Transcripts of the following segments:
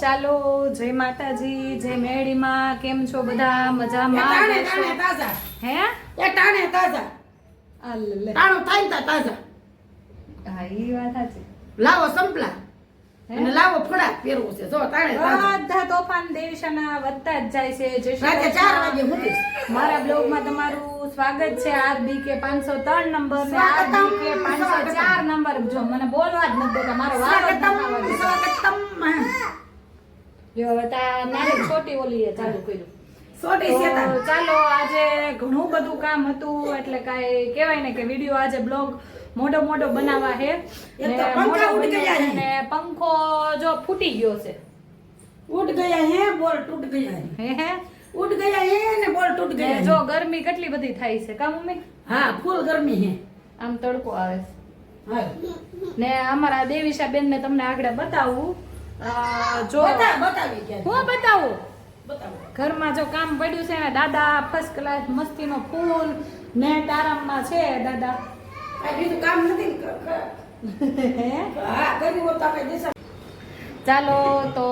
ચાલો જય માતાજી, જય મેળીમાં. કેમ છો બધા? મજામાં? હે એ ટાણે તાજા અલ્લે ટાણું થાય ને તાજા હા ઈ વાત સાચી. લાવો સંપલા અને લાવો ફળા પહેરવું છે જો ટાણે તાજા બધા તોફાન દેવીશાના વધતા જ જાય છે. જય શ્રી રાતે 4 વાગે કૃષ્ણ. મૂકીશ. મારા બ્લોગમાં તમારું સ્વાગત છે. આર બીકે 503 નંબર ને આર બીકે 504 નંબર. જો મને બોલવા જ નથી દેતા, મારો વારો જ નથી આવવા દેતા. સ્વાગતમ જો હવે તા નાની છોટી ઓલીએ ચાલુ કર્યું. સોટી તો શેતાન ચાલો આજે ઘણું બધું કામ હતું એટલે કાંઈ કહેવાય ને કે વિડીયો આજે બ્લોગ મોટો મોટો બનાવવા છે એક ને તો પંખા મોટો ઉડી બન્યો ગયા છે છે. ને પંખો જો ફૂટી ગયો છે. ઉડ ગયા હે બોલ ટूट ગયા હે હે ઉડ ગયા હે ને બોલ टूट ને ગયા જો ગરમી કેટલી બધી થાય છે કા મમ્મી? હા ફૂલ ગરમી હે આમ તડકો આવે છે. હા ને અમારા દેવીશા બેન ને તમને આગળ બતાવું. જો બતાવી ગયા હું બતાવું. બતાવો ઘરમાં જો કામ પડ્યું છે ને દાદા ફર્સ્ટ ક્લાસ મસ્તીનો ફૂલ નેટ આરામમાં છે દાદા. આ બીજું કામ નથી ને હા કરી હોત તો આપણે દેશા ચાલો તો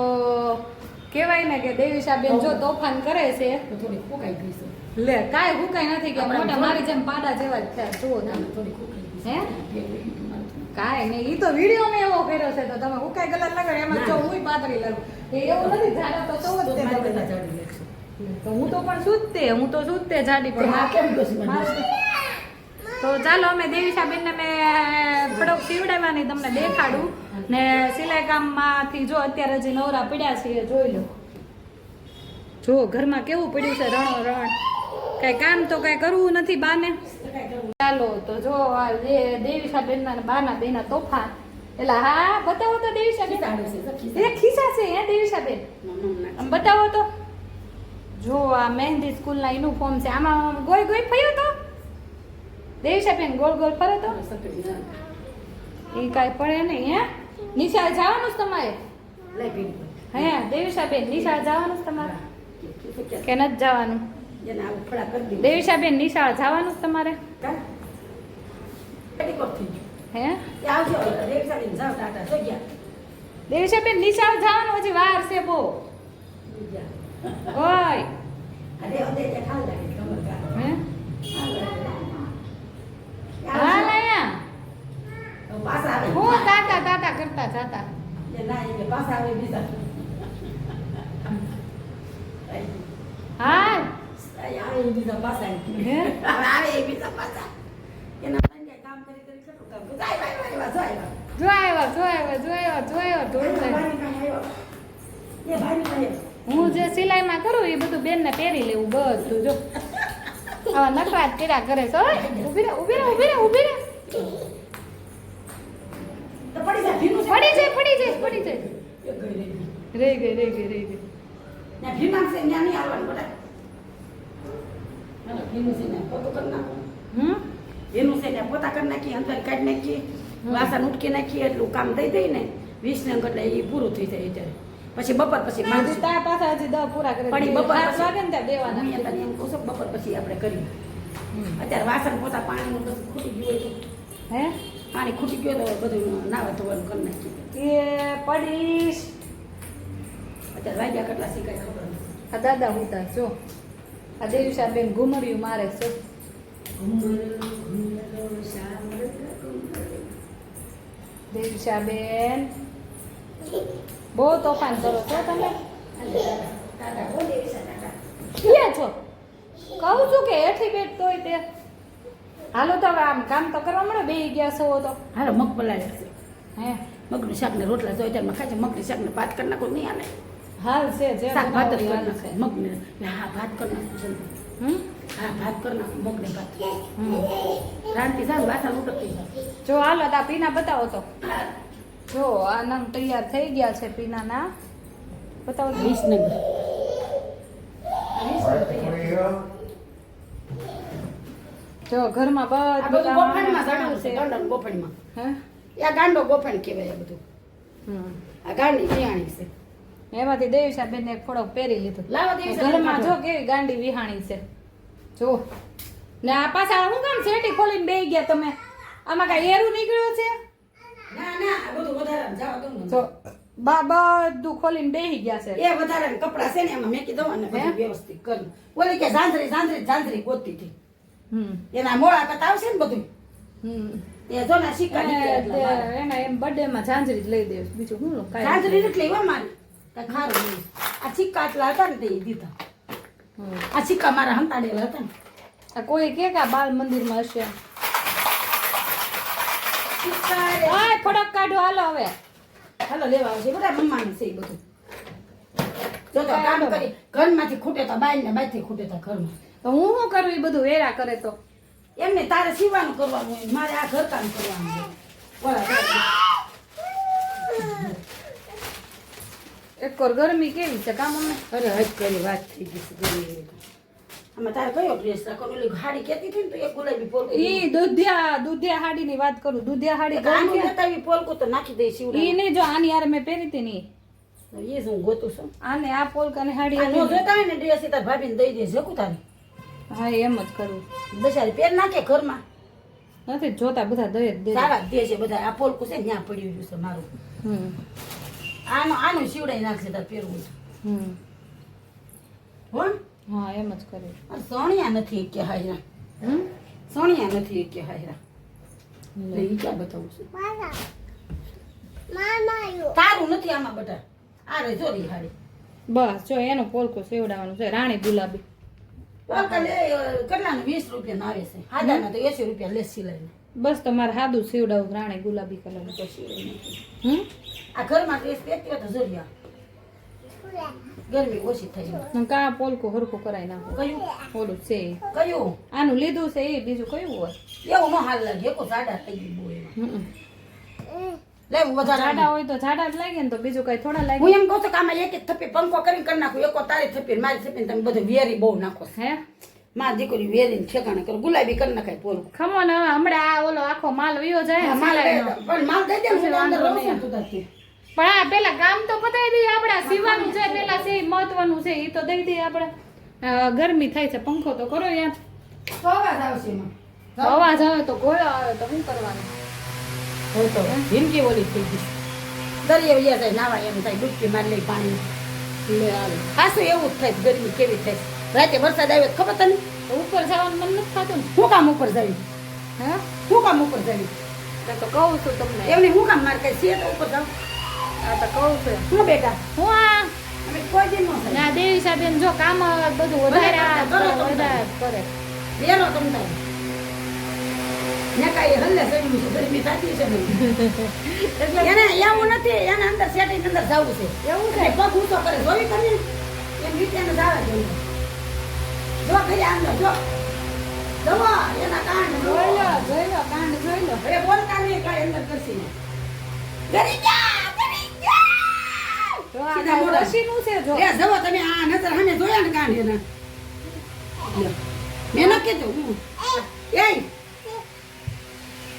કહેવાય ને કે દેવીશા બેન જો તોફાન કરે છે. થોડી ફૂકાઈ ગઈ છે લે કાંઈ હુકાઈ નથી ગયા, મોટા મારી જેમ પાડા જેવા જ થયા. જુઓ તમે. થોડી ફૂકાઈ ગઈ હે કાંઈ નહીં, ઈ તો વિડીયો મેં એવો કર્યો છે તો તમે હુકાઈ ગલા લગાડે એમાં જો હું પાતળી લાગુ. એ એવું નથી જાડા તો સૌ જ તે મારી બધા. બધા જાડી લાગશે. તો હું તો પણ શું જ તે જાડી પણ આ કેમ ગયો છે મારે તો ચાલો અમે દેવીશા બેનને મેં થોડોક સીવડાવવાની તમને દેખાડું ને સિલાઈ કામમાંથી જો અત્યારે હજી નવરા પડ્યા છીએ જોઈ લો. જો ઘરમાં કેવું પડ્યું છે રણો રણ. કઈ કામ તો કઈ કરવું નથી બાને. ચાલો તો જો આ દેવીશા બેનના બાના બેના તોફાન. એલા હા બતાવો તો દેવીશા બેન. એ ખીસા છે હે દેવીશા બેન? આમ બતાવો તો. જો આ મહેંદી સ્કૂલના યુનિફોર્મ છે. આમાં ગોય ગોય ફર્યો તો દેવીશા બેન ગોળ ગોળ ફરે તો એ કાંઈ પડે નહીં. હે નિશાળ જવાનું જ તમારે? હે દેવીશા બેન નિશાળ જવાનું જ તમારે કે નથી જવાનું? દેવીશા બેન નિશાળ જવાનું જ તમારે? હે દેવીશા બેન નિશાળ જવાનું હજી વાર છે બહુ. ઓય હે હાલ આયા હું તાતા તાતા કરતા જાતા. હાલ હે જો આવ્યા હું જે સિલાઈમાં કરું એ બધું બેનને પહેરી લેવું બધું. જો આવા નખરા જ કર્યા કરે છે. ઓય ઊભી રહે ઊભી રહે ઊભી રહે ઊભી રહે. પડી જાય રહી ગઈ. એનું છે ને પોતા કરી નાખી અંદર કાઢી નાખીએ વાસણ ઉટકી નાખીએ એટલું કામ થઈ જાય ને 20 ને એટલે એ પૂરું થઈ જાય ત્યારે પછી બપોર પછી હજી તાર પાસે હજી 10 પૂરા કરે પડી બપોર સાત પછી વાગે ને ત્યાં દેવાના. હું તને એમ કહું છું બપોર પછી આપણે કરીએ. અત્યારે વાસણ પોતા પાણીનું બધું ખૂટી ગયું હોય તો હે પાણી ખૂટી ગયું તો બધું નાવા ધોવાનું કરી નાખીએ. એ પડીશ. અત્યારે વાગ્યા કેટલા શીખાય ખબર નથી. આ દાદા હુતા જો આ દેવીશા બેન ઘુમરિયું મારે છે. દેવીશા બેન બહુ તોફાન કરો છો તમે. ક્યાં છો? કહું છું કે હેઠી બેઠ તોય તે હાલો તો હવે આમ કામ તો કરવા મળે. બે ગયા છો તો હાલો મગ પલાળે છે હે મગનું શાક ને રોટલા જોઈએ ત્યારે ખાય છે મગની શાક ને ભાત કરી નાખો નહીં આને હાલ છે જે શાક ભાત જ બનાવવું કરી હાલ નાખો છે. મગને હા ભાત કરી નાખો જલ્દી હમ હા ભાત કરી નાખો મગને ભાત રાંધતી જાય વાસણ ઉટકતી જાય. જો હાલો તા પીના બતાવો તો. જો આ નંગ તૈયાર થઈ ગયા છે પીનાના. બતાવો તો. 20 નંગ જો ઘરમાં આ બધું બધું ગોફણમાં કામ જણાવું છે ગંડન ગોફણમાં હે આ ગાંડો ગોફણ કહેવાય આ બધું. હમ આ ગાંડી વિયાણી છે. એમાંથી દેવીશા બેન એક થોડોક પહેરી લીધો. લાવો દેવીશા ઘરમાં જો કેવી ગાંડી વિહાણી છે. જો ને આ પાછા હું કામ શેટી ખોલીને બેહી ગયા તમે? આમાં કઈ એરું નીકળ્યો છે? ના ના આ બધું વધારે જવા દઉં ને જો બધું ખોલીને બેહી ગયા છે એ વધારે કપડા છે ને એમાં મેં કીધું અને બધું વ્યવસ્થિત કરું. ઓલી કે ઝાંઝરી ગોતતી હતી. એના મોડા કતા આવશે ને બધું. એ જો ના સિક્કા નીકળ્યા એટલા મારા. એના એમ બર્થડે માં ઝાંઝરી જ લઈ દેવું બીજું શું લો કાંઈ ઝાંઝરી એટલે એવા મારી કઈ ખારું નહીં. આ સિક્કા એટલા હતા ને તે ઈ દીધા. આ સિક્કા મારા હંતાડેલા હતા ને. આ કોઈ કે આ બાલ મંદિરમાં હશે સિક્કા રે. આય ફડક કાઢો હાલો હવે હાલો લેવા આવશે બધા મમ્માનું છે ઈ બધું. જો તો કામ કરી ઘરમાંથી ખૂટે તો બાઈ ને બાઈથી ખૂટે તો ઘરમાં. તો હું શું કરું એ બધું વેરા કરે તો એમને તારે સીવાનું કરવાનું હોય, મારે આ ઘરકામ કરવાનું હોય. ઓલા એક કોર ગરમી કેવી છે કામ અમે અરે હજ કરી વાત થઈ ગઈ છે ગરમી. આમાં તારે કયો ડ્રેસ રાખો? ઓલી હાડી કહેતી હતી ને તો એક ગુલાબી પોલકું. ઈ દુધિયા હાડી ની વાત કરું દુધિયા હાડી આનું ગમતી? લેતા આવી પોલકું તો નાખી દઈ સીવડા. ઈ નહીં જો આની યાર મેં પહેરી હતી ની એ જ હું ગોતું છું. આને આ પોલકાની હાડી આ નો હતી. જોતા હોય ને ડ્રેસ એ તાર ભાભીને દઈ દે જકું તારે. હા એમ જ કરું દશારી પહેર નાખે ઘરમાં. નથી જોતા બધા દઈ જ દે સારા જ દે છે બધા. આ પોલકું છે ને ત્યાં પડ્યું રહ્યું છે મારું. આનું સીવડાઈ નાખશે તાર પહેરવું છે. હો હા એમ જ કરું આ સોણિયા નથી કે હાયરા. સોણિયા નથી કે હાયરા. ઈ ક્યાં બતાવું છું? તારું નથી આમાં બટા. આ રે જોરી હાડી. બસ જો એનું પોલકું સેવડાવવાનું છે રાણી ગુલાબી પોલકા લે કેટલાનું 20 રૂપિયાનું આવે છે. હાદાના તો 80 રૂપિયા લેસ સિલાઈને. બસ તમારે સાદું સેવડાવું રાણી ગુલાબી કલર તો સિલાઈ નાખી. આ ઘરમાં ડ્રેસ પહેરતી હોય તો જોરિયા. ગરમી ઓછી થઈ જાય. કા પોલકું હરખું કરાઈ નાખો કયું ઓલું છે ઈ. કયું આનું લીધું છે એ બીજું કયું હોય એવું ન હાલ લાગે. એકો સાડા થઈ ગઈ બહુ એમાં. લે હું વધારે જાડા હોય તો જાડા જ લાગે ને તો બીજું કઈ થોડા લાગે હું એમ કહું છું કે આમાં એક એક થપ્પી પંખો કરીને કરી નાખું. એકો તારી થપ્પી મારી થપ્પી તમે બધું વેરી બહુ નાખો. હે માં દીકરી વેરીને ઠેકાણે કરો. ગુલાબી કરી નાખાય પોલું. ખમો ને હવે હમણાં આ ઓલો આખો માલ વયો જાય ને માલ સિલાઈનો. પણ માલ દઈ દે હું તો અંદર રહું છું તું તારથી. પણ આ પેલા કામ તો પતાવી દઈએ આપણે સીવાનું છે પેલા છે ઈ મહત્વનું છે એ તો દઈ દઈએ આપણે ગરમી થાય છે પંખો તો કરો યાર તો અવાજ આવશે એમાં. અવાજ આવે તો ગોળો આવે તો શું કરવાનું હોય તો જિંદગી ઓલી થઈ ગઈ. દરિયે વયા જાય નાવા એમ થાય ડૂબકી મારી લઈ પાણી. લે આવે ખાસું એવું જ થાય. ગરમી કેવી થાય. રાતે વરસાદ આવ્યો તો ખબર તને? તો ઉપર જવાનું મન નથી થતું ને હું કામ ઉપર જાવી? હે હું કામ ઉપર જાવી? તો કહું છું તમને એમને હું કામ મારે કઈ છે તો ઉપર જાવ. આ તો કહું છું હું બેટા હું આ અમે કોઈ દિન ન થાય. ના દેવી સાહેબ જો કામ બધું વધારે આ કરો તમે. વધારે કરે વેરો તમ તારે. ને કાંઈ હલ્લે ચડ્યું છે. ગરમી થતી છે ને. એને એવું નથી. એને અંદર સેટિંગ અંદર જવું છે. એવું એટલે પગ ઊંચો કરે. જોઈ તમે એમ રીતે એને જાવે છે. જો કરી આમ જો જવો એના કાંડ જોઈ લો કાંડ જોઈ લો હવે બોલતા નહીં કાંઈ અંદર કરશી ને. ગરી જા ગરી જા. તો આ સીધા મોઢા. રસીનું છે જો એ જવો તમે આ નજર સામે જોયા ને કાંડ એના. લ્યો. મેં ન કીધું હું. એય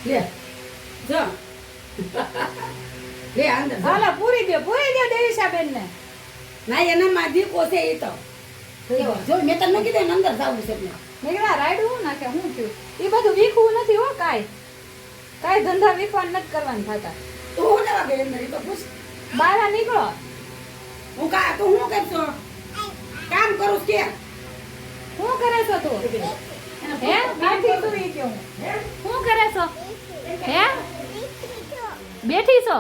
લે જો લે અંદર જો. હાલો પૂરી દો દેવીશા બેન ને ના એના માં દીકો છે એ તો એવો. જો મેં તને ન કીધું એને અંદર જવું છે એટલે. નીકળ્યા રાયડું હું નાખે હું થયું એ બધું વીખવું નથી હો કાંઈ ધંધા વીખવાન નથી કરવાનું થતા તું હું લેવા ગઈ અંદર એ તો પૂછ. બહાર નીકળો હું તું હું કરશો? કામ કરું છું કે શું કરે છો તું હે બેઠી તું ઈ કેવું શું કરે છો હે બેઠી છો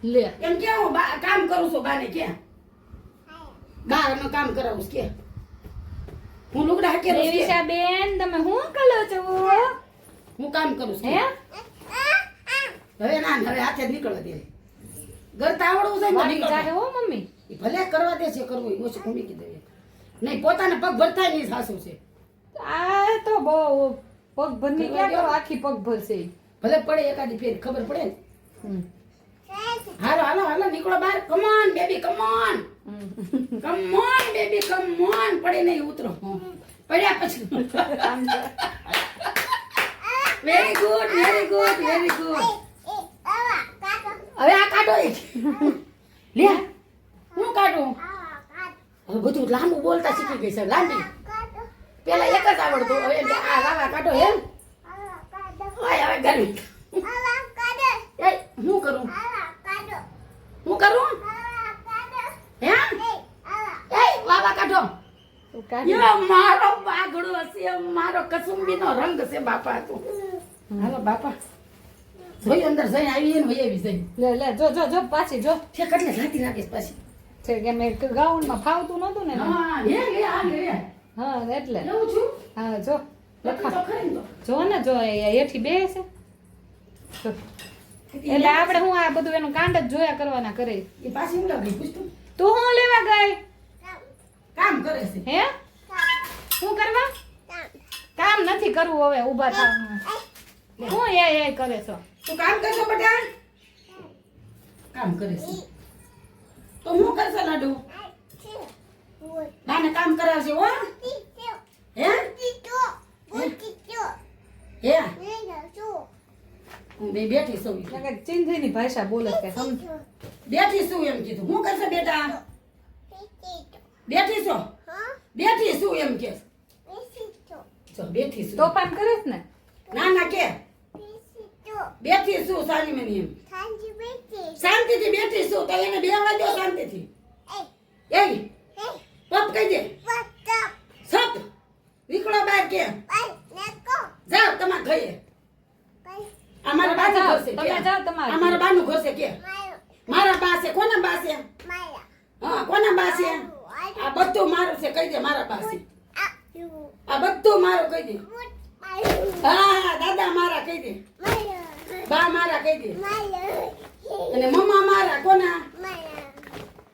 લે એમ કે હું કામ કરું છું બાને કે બહારનું કામ કરાવું છું કે હું લુગડા હાકે રહું છું કે? દેવીશા બેન તમે શું કરો છો હું કામ કરું છું હે હવે ના હવે હાથે જ નીકળવા દે. ગરતા આવડવું છે ને તો વાળી નીકળવા. જાહે હો મમ્મી ઈ ભલે કરવા દે છે કરવું એ ઓછું ઘૂમી કીધું નહીં પોતાને પગ ભરતા નહીં સાસુ છે. આ તો બહુ પગ ભરની ક્યાં કરો આખી પગ ભરશે ઈ. ભલે પડે એકાદી ફેર ખબર પડે ને. હમ. હાલો હાલો હાલો નીકળો બહાર. Come on baby come on come on baby come on. પડે નહીં ઉતરો. પડ્યા પછી very good very good very good. હવે આ કાઢો ઈ. લે હું કાઢું? હવે બધું લાંબુ બોલતા શીખી ગઈ છે. લાંબી પેલા એક જ આવડતું. હવે એમ કે આ લાવા કાઢો એમ. ઓય હવે ગરમી. એ હું કરું? હું હું કરું હે એ વાવા કાઢો તું કાઢી યો મારો બાગડો છે મારો કસુંબીનો રંગ છે બાપા તું હાલો બાપા જોઈ અંદર જઈને આવી ને વહી આવી જઈ લે લે જો જો જો પાછી જો છે કેટલે જાતી રાખીશ પાછી છે કે મેં ગાઉનમાં ફાવતું નહોતું ને હા લે લે આ લે હા એટલે લેવું છું હા જો લખા તો ખરી ને તો જો ને જો એ હેઠી બે છે જો. એટલે આપણે હું આ બધું એનું કાંડ જ જોયા કરવાના કરે એ પાછી હું લાગી પૂછતું તું હું લેવા ગઈ કામ કરે છે હે શું કરવા કામ નથી કરવું હવે ઊભા થાવ હું એ કરે છો તું કામ કરશો બેટા કામ કરે છે તો હું કરશે લાડુ નાને કામ કરાવશે હો હે હે હું બે બેઠી છું ચિંધીની ભાષા બોલે કે સમજ બેઠી છું એમ કીધું હું કરશે બેટા બેઠી છો બેઠી છું એમ કે જો બેઠી છું તોફાન કરે છે ને ના ના કે બેઠી છું સાની મની એમ શાંતિથી બેઠી છું તો એને બેહવા દો શાંતિથી એ પપ કહી દે સપ નીકળો બહાર કે જાઓ તમાર ઘરે અમારા બાનું ઘર છે તમે જાઓ તમારે અમારા બાનું ઘર છે કે મારા બા છે કોના બા છે હા કોના બા છે આ બધું મારું છે કહી દે મારા બા છે આ બધું મારું કહી દે હા દાદા મારા કહી દે બા મારા કહી દે અને મમ્મા મારા કોના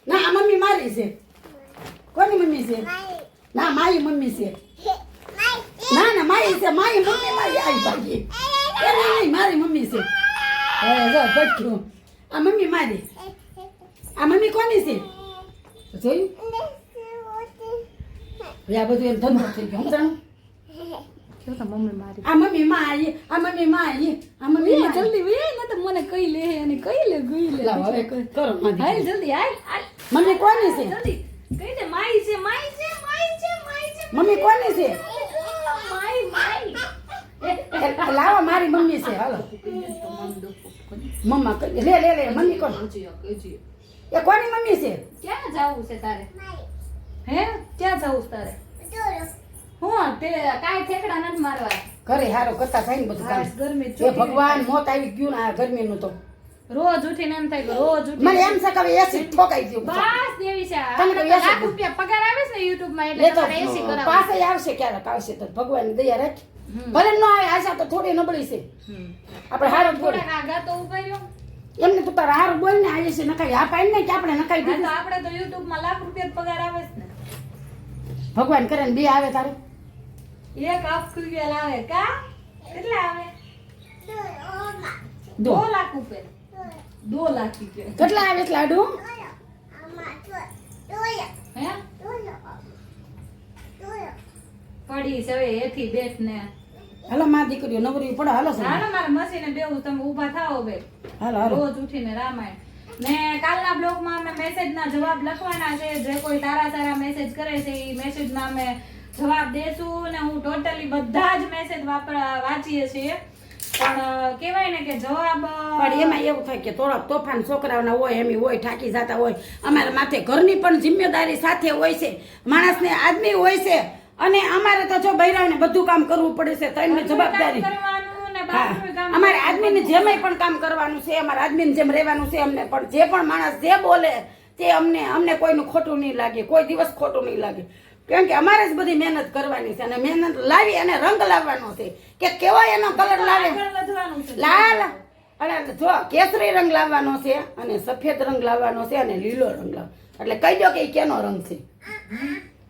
ના આ મમ્મી મારી છે કોની મમ્મી છે ના મારી મમ્મી છે ના ના મારી છે મારી મમ્મી મારી આવી ભાગી એ નહીં મારી મમ્મી છે હવે જો પટક્યું આ મમ્મી મારી આ મમ્મી કોની છે જોયું હવે આ બધું એમ ધંધો થઈ ગયો સમજાણું કેવું તો મમ્મી મારી આ મમ્મી માં આવી આ મમ્મી માં આવી આ મમ્મી માં જલ્દી વે ને તો મને કઈ લે અને કઈ લે ગઈ લે લાવ હવે કરો મારી હાલ જલ્દી હાલ હાલ મમ્મી કોની છે જલ્દી કઈ દે માઈ છે માઈ છે માઈ છે માઈ છે મમ્મી કોની છે માઈ માઈ લાવો મારી મમ્મી છે હાલો મમ્મા કહી દે લે લે લે મમ્મી કોણ એ કોની મમ્મી છે ક્યાં જાવું છે તારે હે ક્યાં જાવું છે તારે હું તે કાઈ ઠેકડા નથી મારવા ઘરે હારો કરતા થાય ને બધું કામ આજ ગરમી એ ચોટી ભગવાન મોત આવી ગયું ને આ ગરમીનું તો રોજ ઉઠીને એમ થાય કે રોજ મને ઉઠીને એમ છે કે હવે એસી ઠોકાઈ ગયું બસ દેવી છે તમે તો આપણે એસી લાખ રૂપિયા પગાર આવે છે ને YouTube માં લે એટલે તો તમારે એસી કરાવવું પાસે આવશે ક્યારેક આવશે તો ભગવાનની દયા રાખ ભલે ન આવે આશા તો થોડી નબળી છે આપણે હારું બોલ થોડાક આગા તો ઉભા રહ્યો એમને તો તારા હારું બોલ ને આવી છે નખાઈ આ પાઈ ને કે આપણે નખાઈ હા તો દીધું આપણે તો YouTube માં લાખ રૂપિયા પગાર આવે છે ને ભગવાન કરે ને બે આવે તારે એક આફ રૂપિયા લાવે કા કેટલા આવે દો 2 લાખ રૂપિયા 2 લાખ રૂપિયા કેટલા આવે છે લાડુ હે પડી છે હવે એથી બેઠ ને હાલો માં દીકરીઓ નવરી પડો હાલો સર હાલો મારા મસીને બેવું તમે ઊભા થાઓ બે હાલો હાલો રોજ ઉઠીને રામાયણ ને કાલના બ્લોગમાં અમે મેસેજના જવાબ લખવાના છે જે કોઈ સારા મેસેજ કરે છે એ મેસેજના અમે જવાબ દેશું ને હું ટોટલી બધા જ મેસેજ વાંચીએ છીએ પણ કહેવાય ને કે જવાબ પણ એમાં એવું થાય કે થોડાક તોફાન છોકરાઓના હોય એમ હોય ઠાકી જતા હોય અમારા માથે ઘરની પણ જિમ્મેદારી સાથે હોય છે માણસને આદમી હોય છે અને અમારે તો જો બૈરાઓને બધું કામ કરવું પડે છે ત્રણની જવાબદારી કરવાનું ને હા બાપનું કામ અમારે આદમીને જેમય પણ કામ કરવાનું છે અમારે આદમીને જેમ રહેવાનું છે અમને પણ જે પણ માણસ જે બોલે તે અમને કોઈનું ખોટું નહીં લાગે કોઈ દિવસ ખોટું નહીં લાગે કેમ કે અમારે જ બધી મહેનત કરવાની છે અને મહેનત લાવી અને રંગ લાવવાનો છે કે કેવો એનો કલર લાવે આગળ વધવાનું છે લાલ અને જો કેસરી રંગ લાવવાનો છે અને સફેદ રંગ લાવવાનો છે અને લીલો રંગ લાવ એટલે કહી દો કે ઈ કેનો રંગ છે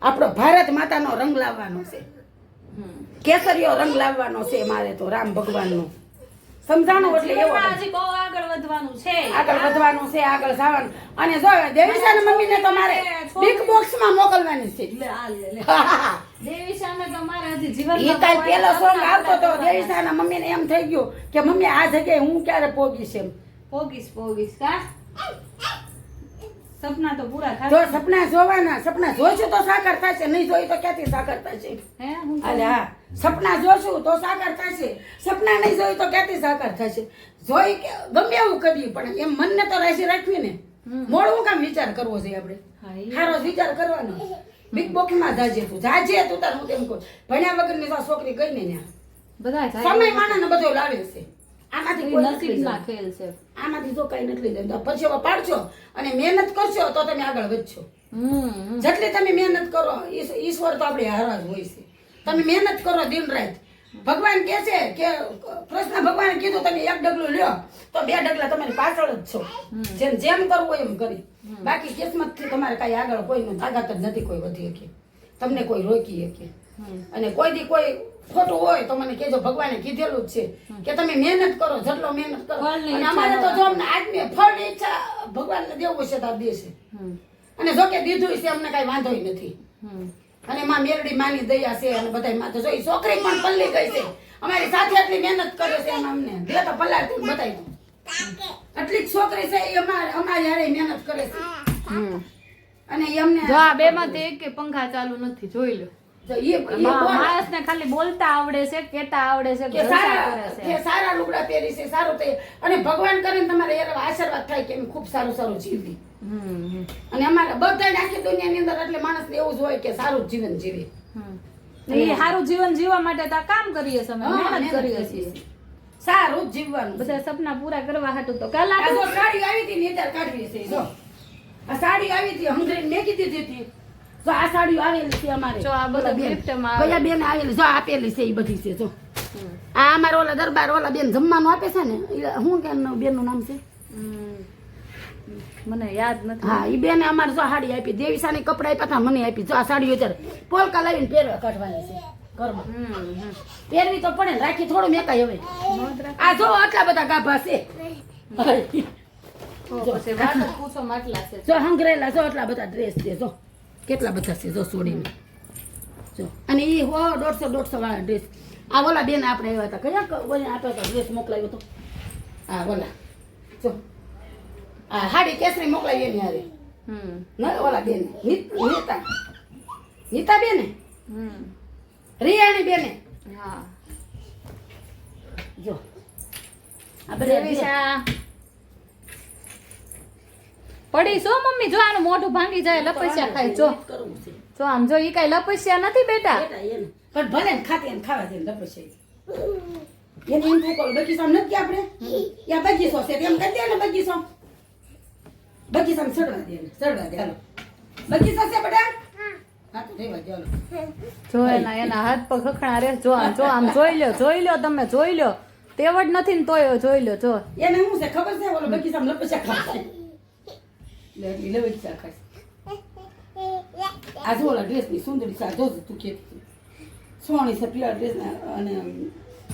આપણો ભારત માતાનો રંગ લાવવાનો છે કેસરીયો રંગ લાવવાનો છે મારે તો રામ ભગવાનનો સમજાણું એટલે એવો જીવનમાં હજી બહુ આગળ વધવાનું છે આગળ વધવાનું છે આગળ જવાનું અને જો દેવીસાની મમ્મીને તો મારે બિગ બોક્સમાં મોકલવાની છે લે આ લે લે હા, હા, હા. દેવી સામે તો મારે હજી ઈ જીવનમાં કાલ બહુ પેલો આગળ સોંગ વધવાનું આવતો તો છે. દેવીસાના મમ્મીને એમ થઈ ગયું કે મમ્મી આ જગ્યાએ હું ક્યારે પોગીશ એમ પોગીશ કા સપના તો પૂરા જો થાય સપના જોવાના સપના જોઈશું તો સાકાર થશે નહીં જોઈ તો ક્યાંથી સાકાર થશે હે હું અલે હા સપના જોશું તો સાકાર થશે સપના નહીં જોઈ તો ક્યાંથી સાકાર થશે જોઈ કે ગમે એવું કર્યું પણ એમ મનને તો રાશી રાખવી ને મોડું કામ વિચાર કરવો છે આપણે હા, ઈ. સારો જ વિચાર કરવાનો બિગ બોક્સમાં જાજે તું તાર હું તેમ કહું ભણ્યા વગરની તો આ છોકરી ગઈ ને ત્યાં બધા સમય માણસને બધો લાવે છે આમાંથી કોઈ નથી લઈ નસીબના જવાનું. ખેલ છે. આમાંથી જો કઈ નથી લઈ જવાનું. પછી હવે પાડશો અને મહેનત કરશો તો તમે આગળ વધશો હમ. જેટલી તમે મહેનત કરો ઈશ્વર તો આપણે હારા જ હોય છે તમે મહેનત કરો દિન રાત ભગવાન કહે છે કે કૃષ્ણ ભગવાને કીધું તમે એક ડગલું લ્યો તો 2 ડગલા તમારી પાછળ જ છો જેમ કરવું હોય એમ કરી બાકી કિસ્મત થી તમારે કઈ આગળ કોઈનું તાકાત જ નથી કોઈ વધી શકે તમને કોઈ રોકી શકે અને કોઈ દી કોઈ ખોટું હોય તો મને કહેજો ભગવાને કીધેલું જ છે કે તમે મહેનત કરો જેટલો મહેનત કરો ફળની અને ઈચ્છા અમારે તો ન જો અમને આજની ફળની ઈચ્છા ભગવાનને દેવું છે તો દેશે હમ. અને જો કે દીધું છે અમને કઈ વાંધો નથી હમ. અને માં મેરડી માની દયા છે અને બધા માં તો જો ઈ છોકરી પણ પલ્લી ગઈ છે અમારી સાથે આટલી મહેનત કરે છે એમ અમને બે તો પલાળતી બતાવી દઉં આટલી જ છોકરી છે એ અમારી હારે મહેનત કરે છે હમ. અને ઈ અમને જો આ બે માંથી એક પંખા ચાલુ નથી જોઈ લો જો ઈ બોલે માણસને ખાલી બોલતા આવડે છે કેતા આવડે છે કે જલસા સારા કરે છે કે સારા લુગડા પહેરી છે સારું તે અને ભગવાન કરીને તમારે એવા આશીર્વાદ થાય કે એમ ખૂબ સારું સારું જીવી હમ. અને અમારે બધાને આખી દુનિયાની અંદર એટલે માણસને એવું જ હોય કે સારું જીવન જીવે હમ. એ સારું જીવન જીવવા માટે તો આ કામ કરીએ છીએ અમે હા, મહેનત મહેનત કરીએ કરીએ છીએ છીએ. સારું જ જીવવાનું છે. બધા સપના પૂરા કરવા હાટું તો આ કલાક જો સાડી આવી હતી ને એ ત્યારે કાઢવી છે જો આ સાડી આવી હતી હંગરીને મેકી દીધી હતી જો આ સાડી આવેલી છે અમારે જો આ બધા બેન. ગિફ્ટમાં આવે. ભૈયા બેન આવેલી જો આપેલી છે એ બધી છે જો આ અમારા ઓલા દરબાર ઓલા બેન જમવાનું આપે છે ને શું કે બેન નું નામ છે હમ. મને યાદ નથી હા એ બેને અમારે જો સાડી આપી દેવીસાની કપડા આપ્યા હતા મને આપી જો આ સાડીઓ અત્યારે પોલકા લાવીને પહેરવા કાઢવાની છે ઘરમાં હમ. પહેરવી તો પડે ને રાખી થોડું મેકાય હવે નોંધ આ જો આટલા બધા ગાભા છે રાખો પછી વાત જ પૂછો માટલા છે જો હંગરેલા જો આટલા બધા ડ્રેસ છે જો કેટલા બધા છે જો છોડીને જો અને એ 150 વાળા ડ્રેસ આ ઓલા બેન આપણે આવ્યા હતા કયા ઓલા આપ્યો હતો ડ્રેસ મોકલાવ્યો હતો આ ઓલા જો આ હાડી કેસરી મોકલાવી એની હારે હમ. ઓલા બેન નીતા બેને હમ. રિયાણી બેને હા જો આ બધા ડ્રેસ. દેવીશા પડી શું મમ્મી જો આનું મોઢું ભાંગી જાય લપસ્યા ખાય જો કરવું છે જો આમ જો ઈ કઈ લપસ્યા નથી બેટા બેટા એને પણ ભલે ને ખાતી એને ખાવા દે ને પછી એને એમ થાય કે બગીચા નથી કે આપણે યા બગીચો છે તેમ કરી દે ને બગીચામાં ચડવા દે હાલો બગીચો છે બેટા હા તો રહેવા દે હાલો જો એના હાથ પગ ખખણા રે જો આમ જોઈ લ્યો તમે જોઈ લ્યો તેવડ નથી ને તોય જોઈ લ્યો જો એને શું છે ખબર છે ઓલો બગીચામાં લપસ્યા ખાય લે એટલી લપસ્યા ખાય આ જો ઓલા ડ્રેસની સુંદરી છે આ જો તું કેતી સોણી છે પીળા ડ્રેસ અને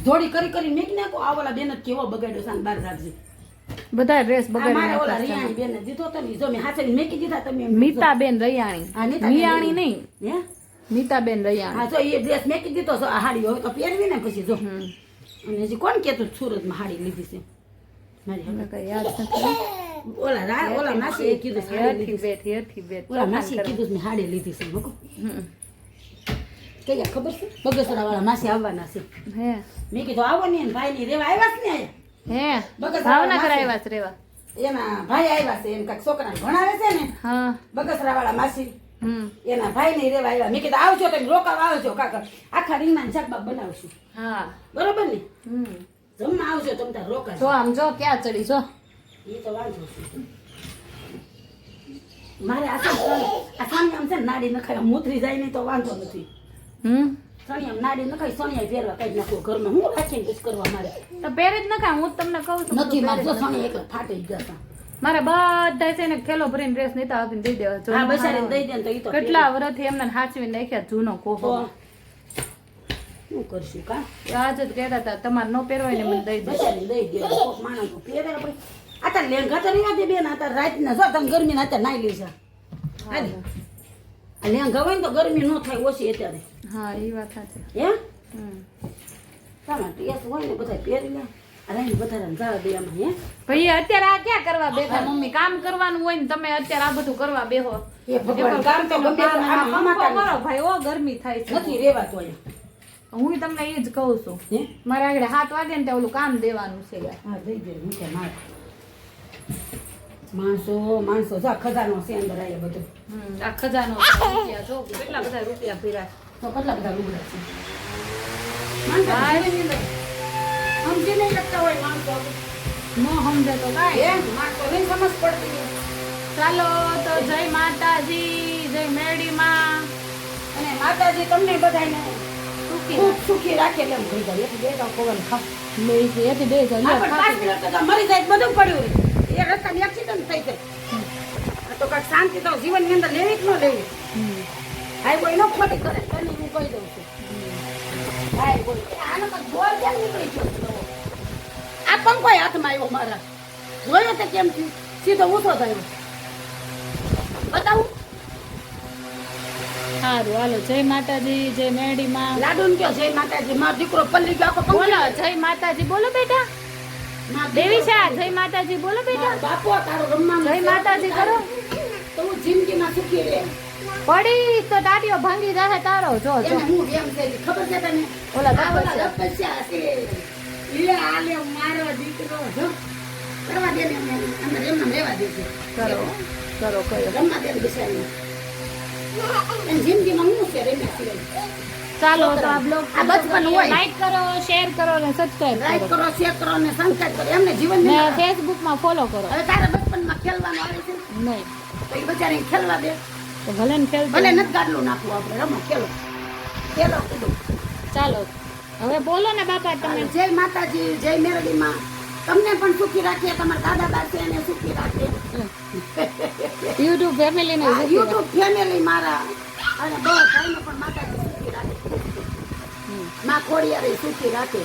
જોડી કરી મેક નાખો આ ઓલા બેન જ કેવો બગાડ્યો સાંજ બાર રાખજે બધા ડ્રેસ આ બગાડી મારા ઓલા નાખ્યા રિયાણી બેનને દીધો તો ને જો મેં હાથે મેકી દીધા તમે એમ મીતાબેન હા, રૈયાણી નીતાબેન મિયાણી નહીં હે મીતાબેન રૈયાણી હા જો એ ડ્રેસ મેકી દીધો છો આ હાડી હવે તો પહેરવી ને પછી જો હમ. અને હજી કોણ કેતું સુરતમાં હાડી લીધી છે મારી મને હવે. કઈ યાદ નથી ઓલા માસી કીધું છે હાડી લીધી છે. હેઠી બેઠ ઓલા માસી કીધું છે મેં હાડી લીધી છે મૂકો હમ. કયા ખબર છે બગસરા વાળા માસી આવવાના છે હે મેં કીધું આવો ને ભાઈ ની રેવા આવ્યા છે ને હે બગસરા ભાવનગર માસી. આવ્યા છે રેવા એના ભાઈ આવ્યા છે એમ કાંઈક છોકરાને ભણાવે છે ને હા બગસરા વાળા માસી હમ એના ભાઈ ને રેવા આવ્યા મેં કીધું આવજો તમે રોકાવા આવજો કાકા આખા રીંગણા શાક બાપ બનાવશું હા બરોબર ને હમ જમવા આવજો તમે તાર રોકાજો જો આમ જો ક્યાં ચડી જો એ તો વાંધો છે મારે આ સામે આમ છે ને નાડી નખાય મૂતરી જાય નહીં તો વાંધો નથી હમ સણી આમ નાડી નખાય સણિયા ફેરવા કઈ નાખો ઘરમાં હું રાખીને કુછ કરવા મારે તો પહેરી જ નખાય હું જ તમને કહું છું નથી મારે જો પહેરી જ સણી એકલા ફાટી જ ગયા મારે બધા છે ને ખેલો ભરીને ડ્રેસ નીતા આપીને દઈ દેવા જો હા બસારીને દઈ દે ને તો ઈ તો કેટલા વર્ષથી એમને હાચવી નાખ્યા જૂનો કોહો તો શું કરશું કા આજ જ કહેતા હતા તમારે ન પહેરવાય ને મને દઈ દે બસારીને દઈ દે કોક માણસ તો પહેરે આપણે આ તાર લેંઘા તો રેવા દે બેન આ તાર રાતના જો તમે ગરમીના અત્યારે નાઈ લઈ જા હાલે આ લેંઘા હોય ને તો ગરમી ન થાય ઓછી અત્યારે હા એ વાત સાચી હે હમ સામા ટીએસ હોય ને બધા પહેરી લે અરે બધા જવા દે આમાં હે ભાઈ અત્યારે આ ક્યાં કરવા બેઠા મમ્મી કામ કરવાનું હોય ને તમે અત્યારે આ બધું કરવા બેહો એ ભગવાન કામ તો ગમે તે આમાં કમાતા કરો ભાઈ ઓ ગરમી થાય છે નથી રેવાતું અહીંયા હું તમને એ જ કહું છું હે મારે આગળ 7 વાગે ને ત્યાં ઓલું કામ દેવાનું છે યાર હા દઈ દે હું કે માર માણસો જા ખજાનો છે અંદર આયા બધું. આ ખજાનો છે, રૂપિયા જો કેટલા બધા રૂપિયા પીરા. તો કેટલા બધા લુગડા છે. માણસો હા. જીવનની અંદર સમજી નહીં શકતા હોય માણસો. નો સમજે તો કાંઈ. એમ માણસો નહીં સમજ પડતી. ચાલો તો જય માતાજી, જય મેરડીમાં. અને માતાજી તમને બધાને સુખી ખૂબ સુખી રાખે એમ થઈ જાય. એક બે તો કોવન ખાવ. એથી બે જણ હા, પણ 5 મિનિટ તો મરી જાય બધું પડ્યું રહે. એ રસ્તાની એક્સિડન્ટ થઈ જાય. આ તો કાંઈક શાંતિ તો જીવનની અંદર લેવી જ ન લેવી. હાય કોઈ ન ખોટી કરે તને હું કહી દઉં છું. હાય કોઈ આનો તો બોલ કેમ નીકળી ગયો? આ પંખો હાથમાં આવ્યો મારા. જોયો તે કેમ થયું? સીધો ઊંચો થયો. બતાવું સારું હાલો જય માતાજી, જય મેરડીમાં. લાડુ ને કયો જય માતાજી. મારો દીકરો પલ્લી ગયો આખો પંખો. બોલો જય માતાજી, બોલો બેટા. મારો દેવીશા જય માતાજી, બોલો દીકરો, બેટા. બાપુ તારો રમવાનું જય માતાજી કરો. તો હું જિંદગીમાં સુખી રહે. પડી તો ટાટીઓ ભાંગી જાય તારો જો જો. એને હું એમ છે ખબર છે તને? ઓલા આ તપસ્યા. તપસ્યા છે. લે આલે મારો દીકરો જો. કરવા દે ને અમે એમને રહેવા દે છે. કરો કયો. રમવા દે બિચારીને. એની જિંદગીમાં હું છે રમ્યા સિવાય. ચાલો તો આ બ્લોગ આ બચપન હોય. લાઈક કરો, શેર કરો અને સબસ્ક્રાઇબ લાઈક કરો. કરો, શેર કરો ને સંસ્કાર કરો. એમને જીવન ને ફેસબુક માં ફોલો કરો. હવે તારા બચપનમાં ખેલવાનું આવે છે નહીં તો એ બચારીને ખેલવા દે. તો ભલે ને ખેલતો. ભલે નથી ગાડલું નાખવું આપણે રમો ખેલો. ખેલો કૂદો. ચાલો હવે બોલો ને બાપા તમે. જય માતાજી, જય મેરડીમાં. તમને પણ સુખી રાખે, તમારા દાદા દાદી એને સુખી રાખે. યુટ્યુબ ફેમિલી ને આ YouTube ફેમિલી મારા અને બસ ભાઈને પણ માતાજી સુખી રાખે. માં ખોડિયારે સુખી રાખે.